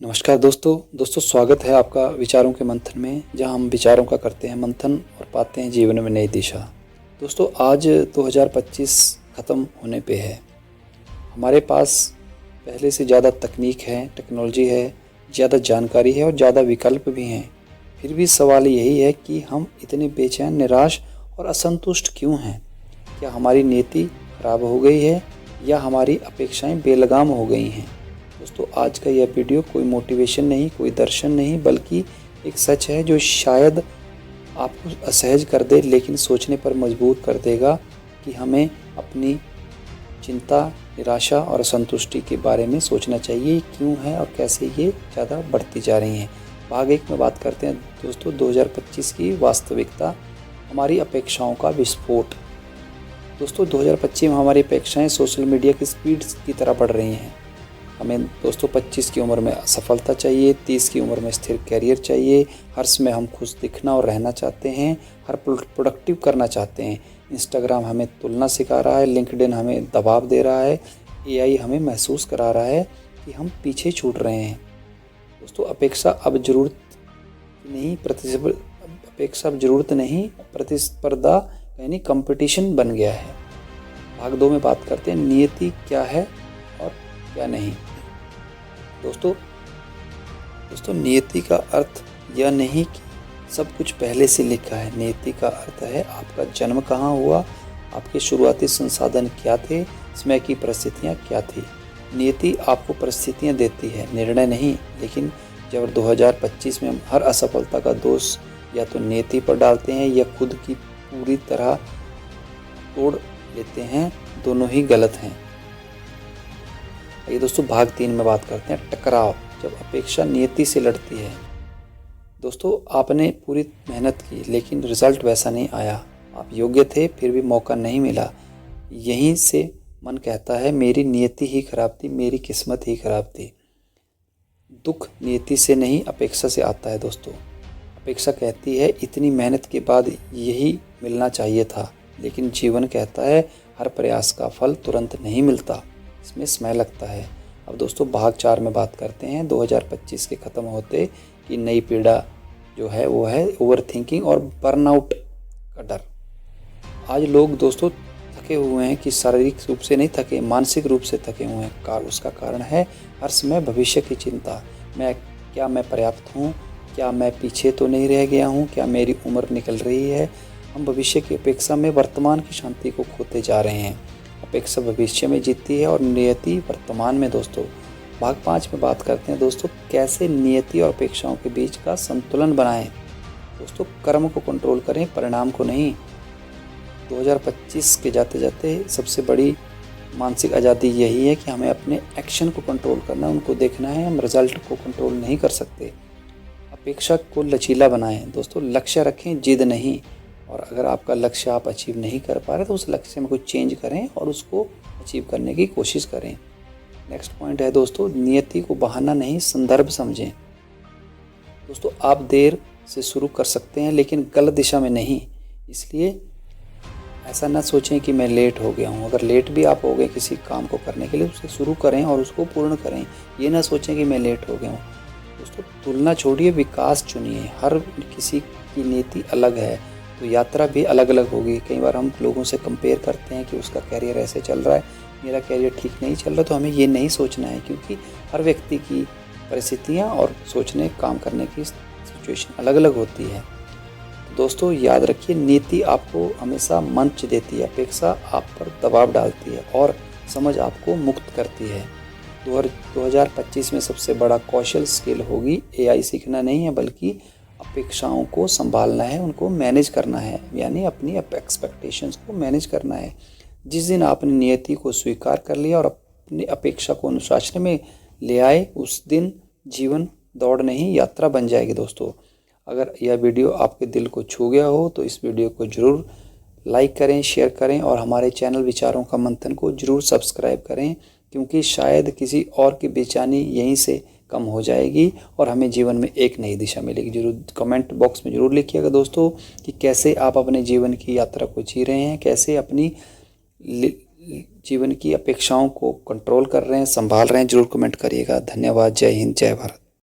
नमस्कार दोस्तों स्वागत है आपका विचारों के मंथन में, जहां हम विचारों का करते हैं मंथन और पाते हैं जीवन में नई दिशा। दोस्तों आज 2025 ख़त्म होने पे है। हमारे पास पहले से ज़्यादा तकनीक है, टेक्नोलॉजी है, ज़्यादा जानकारी है और ज़्यादा विकल्प भी हैं। फिर भी सवाल यही है कि हम इतने बेचैन, निराश और असंतुष्ट क्यों हैं? क्या हमारी नीति खराब हो गई है या हमारी अपेक्षाएं बेलगाम हो गई हैं? दोस्तों आज का यह वीडियो कोई मोटिवेशन नहीं, कोई दर्शन नहीं, बल्कि एक सच है जो शायद आपको असहज कर दे, लेकिन सोचने पर मजबूर कर देगा कि हमें अपनी चिंता, निराशा और असंतुष्टि के बारे में सोचना चाहिए। क्यों है और कैसे ये ज़्यादा बढ़ती जा रही हैं। भाग 1 में बात करते हैं दोस्तों 2025 की वास्तविकता, हमारी अपेक्षाओं का विस्फोट। दोस्तों 2025 में हमारी अपेक्षाएं सोशल मीडिया की स्पीड की तरह बढ़ रही हैं। हमें दोस्तों 25 की उम्र में सफलता चाहिए, 30 की उम्र में स्थिर करियर चाहिए, हर समय हम खुश दिखना और रहना चाहते हैं, हर प्रोडक्टिव करना चाहते हैं। इंस्टाग्राम हमें तुलना सिखा रहा है, लिंक्डइन हमें दबाव दे रहा है, एआई हमें महसूस करा रहा है कि हम पीछे छूट रहे हैं। दोस्तों अपेक्षा अब ज़रूरत नहीं, प्रतिस्पर्धा यानी कंपटीशन बन गया है। भाग 2 में बात करते हैं नियति क्या है और क्या नहीं। दोस्तों नियति का अर्थ यह नहीं कि सब कुछ पहले से लिखा है। नियति का अर्थ है आपका जन्म कहाँ हुआ, आपके शुरुआती संसाधन क्या थे, समय की परिस्थितियाँ क्या थी। नियति आपको परिस्थितियाँ देती है, निर्णय नहीं। लेकिन जब 2025 में हम हर असफलता का दोष या तो नियति पर डालते हैं या खुद की पूरी तरह तोड़ लेते हैं, दोनों ही गलत हैं। आइए दोस्तों भाग 3 में बात करते हैं टकराव, जब अपेक्षा नियति से लड़ती है। दोस्तों आपने पूरी मेहनत की लेकिन रिजल्ट वैसा नहीं आया। आप योग्य थे फिर भी मौका नहीं मिला। यहीं से मन कहता है मेरी नियति ही खराब थी, मेरी किस्मत ही खराब थी। दुख नियति से नहीं, अपेक्षा से आता है। दोस्तों अपेक्षा कहती है इतनी मेहनत के बाद यही मिलना चाहिए था, लेकिन जीवन कहता है हर प्रयास का फल तुरंत नहीं मिलता, इसमें समय लगता है। अब दोस्तों भाग 4 में बात करते हैं 2025 के ख़त्म होते की नई पीड़ा जो है वो है ओवर थिंकिंग और बर्नआउट का डर। आज लोग दोस्तों थके हुए हैं कि शारीरिक रूप से नहीं थके, मानसिक रूप से थके हुए हैं। उसका कारण है हर समय भविष्य की चिंता। क्या मैं पर्याप्त हूँ? क्या मैं पीछे तो नहीं रह गया हूँ? क्या मेरी उम्र निकल रही है? हम भविष्य की अपेक्षा में वर्तमान की शांति को खोते जा रहे हैं। अपेक्षा भविष्य में जीतती है और नियति वर्तमान में। दोस्तों भाग 5 में बात करते हैं दोस्तों कैसे नियति और अपेक्षाओं के बीच का संतुलन बनाएं। दोस्तों कर्म को कंट्रोल करें, परिणाम को नहीं। 2025 के जाते जाते सबसे बड़ी मानसिक आज़ादी यही है कि हमें अपने एक्शन को कंट्रोल करना, उनको देखना है। हम रिजल्ट को कंट्रोल नहीं कर सकते। अपेक्षा को लचीला बनाएं। दोस्तों लक्ष्य रखें, जिद नहीं। और अगर आपका लक्ष्य आप अचीव नहीं कर पा रहे तो उस लक्ष्य में कुछ चेंज करें और उसको अचीव करने की कोशिश करें। नेक्स्ट पॉइंट है दोस्तों नियति को बहाना नहीं, संदर्भ समझें। दोस्तों आप देर से शुरू कर सकते हैं लेकिन गलत दिशा में नहीं। इसलिए ऐसा ना सोचें कि मैं लेट हो गया हूँ। अगर लेट भी आप हो गए किसी काम को करने के लिए, उसे शुरू करें और उसको पूर्ण करें। ये ना सोचें कि मैं लेट हो गया हूँ। दोस्तों तुलना छोड़िए, विकास चुनिए। हर किसी की नीति अलग है तो यात्रा भी अलग अलग होगी। कई बार हम लोगों से कंपेयर करते हैं कि उसका कैरियर ऐसे चल रहा है, मेरा कैरियर ठीक नहीं चल रहा। तो हमें ये नहीं सोचना है, क्योंकि हर व्यक्ति की परिस्थितियाँ और सोचने काम करने की सिचुएशन अलग अलग होती है। तो दोस्तों याद रखिए, नीति आपको हमेशा मंच देती है, अपेक्षा आप पर दबाव डालती है और समझ आपको मुक्त करती है। 2025 में सबसे बड़ा कौशल स्किल होगी एआई सीखना नहीं है, बल्कि अपेक्षाओं को संभालना है, उनको मैनेज करना है, यानी अपनी एक्सपेक्टेशंस को मैनेज करना है। जिस दिन आपने नियति को स्वीकार कर लिया और अपनी अपेक्षा को अनुशासन में ले आए, उस दिन जीवन दौड़ नहीं यात्रा बन जाएगी। दोस्तों अगर यह वीडियो आपके दिल को छू गया हो तो इस वीडियो को ज़रूर लाइक करें, शेयर करें और हमारे चैनल विचारों का मंथन को ज़रूर सब्सक्राइब करें, क्योंकि शायद किसी और की बेचैनी यहीं से कम हो जाएगी और हमें जीवन में एक नई दिशा मिलेगी। जरूर कमेंट बॉक्स में ज़रूर लिखिएगा दोस्तों कि कैसे आप अपने जीवन की यात्रा को जी रहे हैं, कैसे अपनी जीवन की अपेक्षाओं को कंट्रोल कर रहे हैं, संभाल रहे हैं। जरूर कमेंट करिएगा। धन्यवाद। जय हिंद, जय भारत।